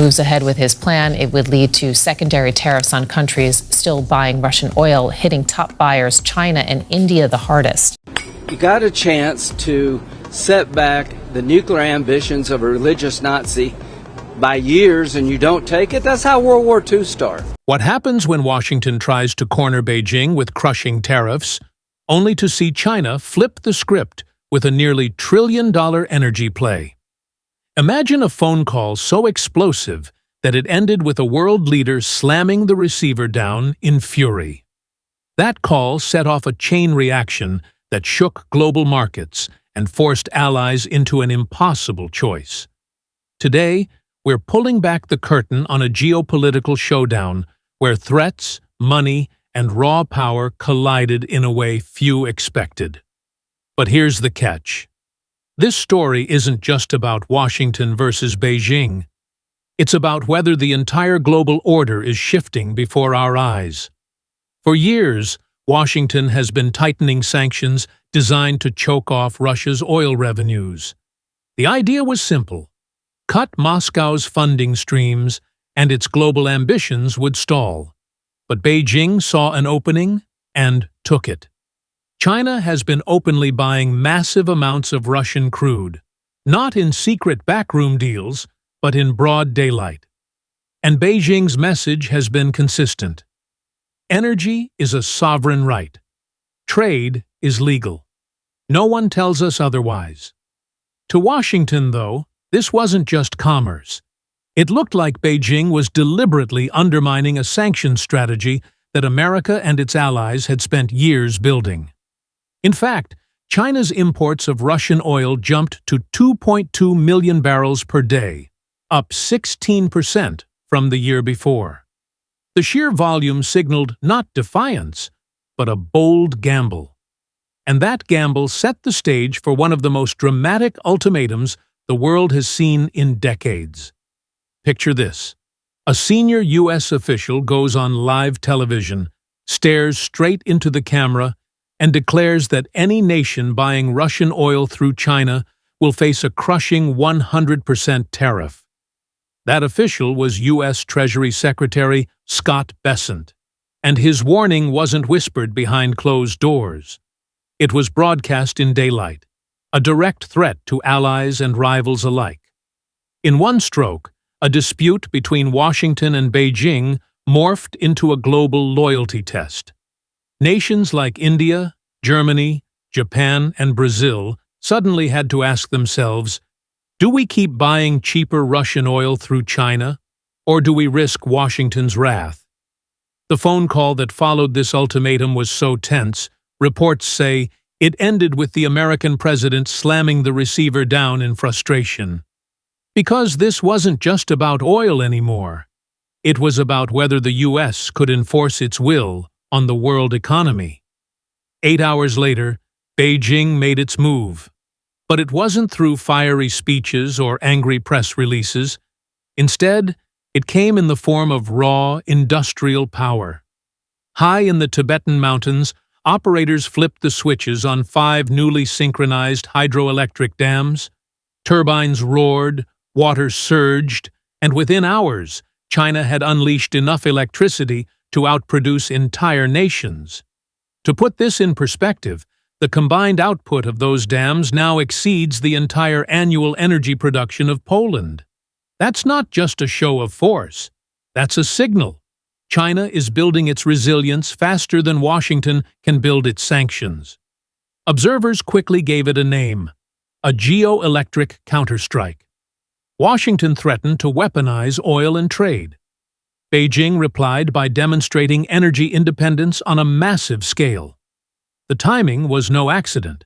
Moves ahead with his plan, it would lead to secondary tariffs on countries still buying Russian oil, hitting top buyers China and India the hardest. You got a chance to set back the nuclear ambitions of a religious Nazi by years and you don't take it. That's how World War II started. What happens when Washington tries to corner Beijing with crushing tariffs, only to see China flip the script with a nearly $1 trillion energy play? Imagine a phone call so explosive that it ended with a world leader slamming the receiver down in fury. That call set off a chain reaction that shook global markets and forced allies into an impossible choice. Today, we're pulling back the curtain on a geopolitical showdown where threats, money, and raw power collided in a way few expected. But here's the catch. This story isn't just about Washington versus Beijing. It's about whether the entire global order is shifting before our eyes. For years, Washington has been tightening sanctions designed to choke off Russia's oil revenues. The idea was simple. Cut Moscow's funding streams, and its global ambitions would stall. But Beijing saw an opening and took it. China has been openly buying massive amounts of Russian crude, not in secret backroom deals, but in broad daylight. And Beijing's message has been consistent. Energy is a sovereign right. Trade is legal. No one tells us otherwise. To Washington, though, this wasn't just commerce. It looked like Beijing was deliberately undermining a sanctions strategy that America and its allies had spent years building. In fact, China's imports of Russian oil jumped to 2.2 million barrels per day, up 16% from the year before. The sheer volume signaled not defiance, but a bold gamble. And that gamble set the stage for one of the most dramatic ultimatums the world has seen in decades. Picture this. A senior U.S. official goes on live television, stares straight into the camera, and declares that any nation buying Russian oil through China will face a crushing 100% tariff. That official was U.S. Treasury Secretary Scott Bessent, and his warning wasn't whispered behind closed doors. It was broadcast in daylight, a direct threat to allies and rivals alike. In one stroke, a dispute between Washington and Beijing morphed into a global loyalty test. Nations like India, Germany, Japan, and Brazil suddenly had to ask themselves, do we keep buying cheaper Russian oil through China, or do we risk Washington's wrath? The phone call that followed this ultimatum was so tense, reports say it ended with the American president slamming the receiver down in frustration. Because this wasn't just about oil anymore. It was about whether the U.S. could enforce its will on the world economy. 8 hours later, Beijing made its move. But it wasn't through fiery speeches or angry press releases. Instead, it came in the form of raw, industrial power. High in the Tibetan mountains, operators flipped the switches on 5 newly synchronized hydroelectric dams. Turbines roared, water surged, and within hours, China had unleashed enough electricity to outproduce entire nations. To put this in perspective, the combined output of those dams now exceeds the entire annual energy production of Poland. That's not just a show of force. That's a signal. China is building its resilience faster than Washington can build its sanctions. Observers quickly gave it a name: a geoelectric counterstrike. Washington threatened to weaponize oil and trade. Beijing replied by demonstrating energy independence on a massive scale. The timing was no accident.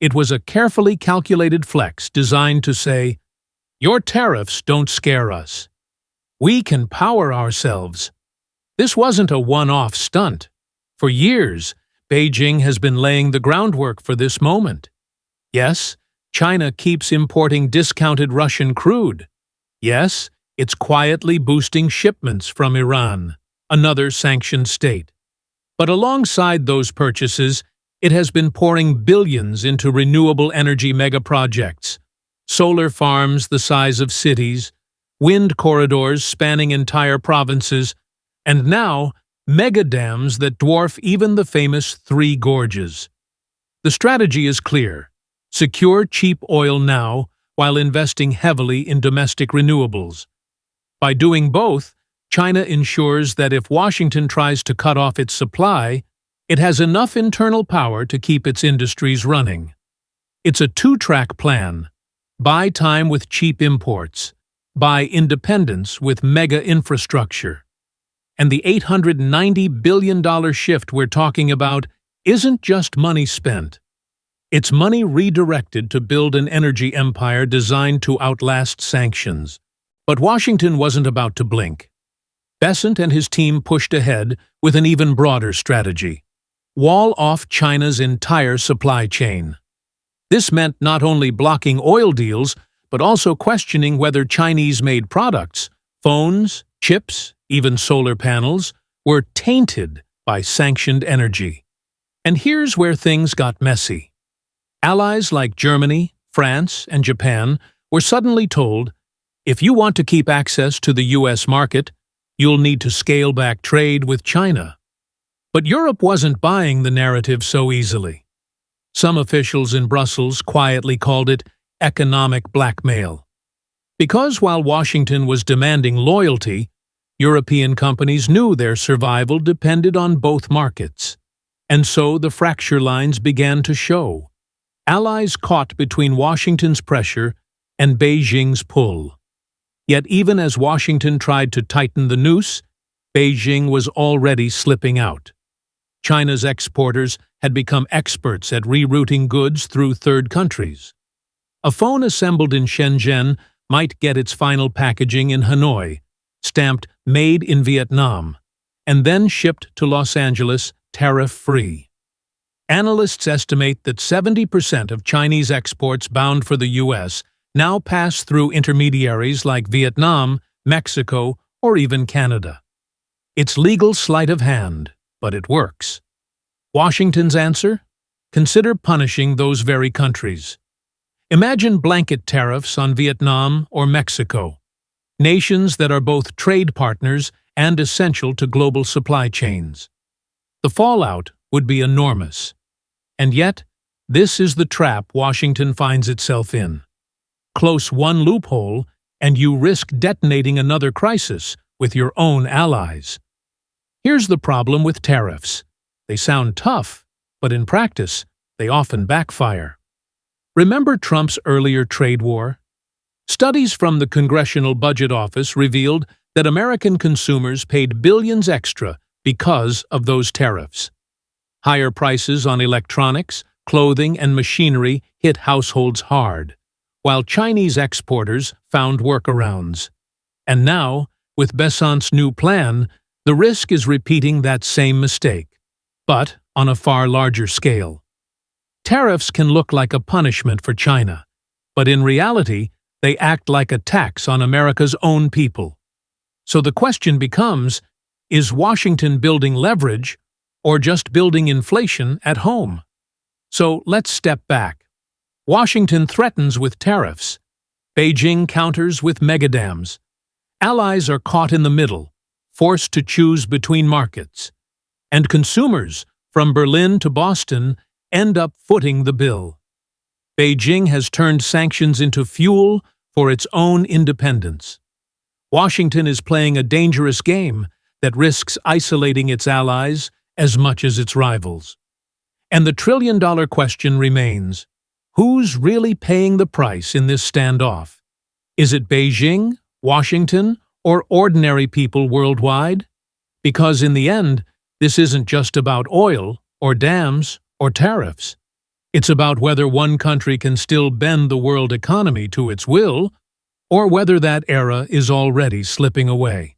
It was a carefully calculated flex designed to say, "Your tariffs don't scare us. We can power ourselves." This wasn't a one-off stunt. For years, Beijing has been laying the groundwork for this moment. Yes, China keeps importing discounted Russian crude. Yes, it's quietly boosting shipments from Iran, another sanctioned state. But alongside those purchases, it has been pouring billions into renewable energy megaprojects, solar farms the size of cities, wind corridors spanning entire provinces, and now mega dams that dwarf even the famous Three Gorges. The strategy is clear: secure cheap oil now while investing heavily in domestic renewables. By doing both, China ensures that if Washington tries to cut off its supply, it has enough internal power to keep its industries running. It's a two-track plan: buy time with cheap imports, buy independence with mega infrastructure. And the $890 billion shift we're talking about isn't just money spent. It's money redirected to build an energy empire designed to outlast sanctions. But Washington wasn't about to blink. Besant and his team pushed ahead with an even broader strategy: wall off China's entire supply chain. This meant not only blocking oil deals, but also questioning whether Chinese-made products, phones, chips, even solar panels, were tainted by sanctioned energy. And here's where things got messy. Allies like Germany, France, and Japan were suddenly told, if you want to keep access to the US market, you'll need to scale back trade with China. But Europe wasn't buying the narrative so easily. Some officials in Brussels quietly called it economic blackmail. Because while Washington was demanding loyalty, European companies knew their survival depended on both markets. And so the fracture lines began to show. Allies caught between Washington's pressure and Beijing's pull. Yet even as Washington tried to tighten the noose, Beijing was already slipping out. China's exporters had become experts at rerouting goods through third countries. A phone assembled in Shenzhen might get its final packaging in Hanoi, stamped Made in Vietnam, and then shipped to Los Angeles tariff-free. Analysts estimate that 70% of Chinese exports bound for the U.S. now pass through intermediaries like Vietnam, Mexico, or even Canada. It's legal sleight of hand, but it works. Washington's answer? Consider punishing those very countries. Imagine blanket tariffs on Vietnam or Mexico, nations that are both trade partners and essential to global supply chains. The fallout would be enormous. And yet, this is the trap Washington finds itself in. Close one loophole, and you risk detonating another crisis with your own allies. Here's the problem with tariffs. They sound tough, but in practice, they often backfire. Remember Trump's earlier trade war? Studies from the Congressional Budget Office revealed that American consumers paid billions extra because of those tariffs. Higher prices on electronics, clothing, and machinery hit households hard, while Chinese exporters found workarounds. And now, with Besant's new plan, the risk is repeating that same mistake, but on a far larger scale. Tariffs can look like a punishment for China, but in reality, they act like a tax on America's own people. So the question becomes, is Washington building leverage or just building inflation at home? So let's step back. Washington threatens with tariffs. Beijing counters with megadams. Allies are caught in the middle, forced to choose between markets. And consumers, from Berlin to Boston, end up footing the bill. Beijing has turned sanctions into fuel for its own independence. Washington is playing a dangerous game that risks isolating its allies as much as its rivals. And the trillion-dollar question remains: who's really paying the price in this standoff? Is it Beijing, Washington, or ordinary people worldwide? Because in the end, this isn't just about oil, or dams, or tariffs. It's about whether one country can still bend the world economy to its will, or whether that era is already slipping away.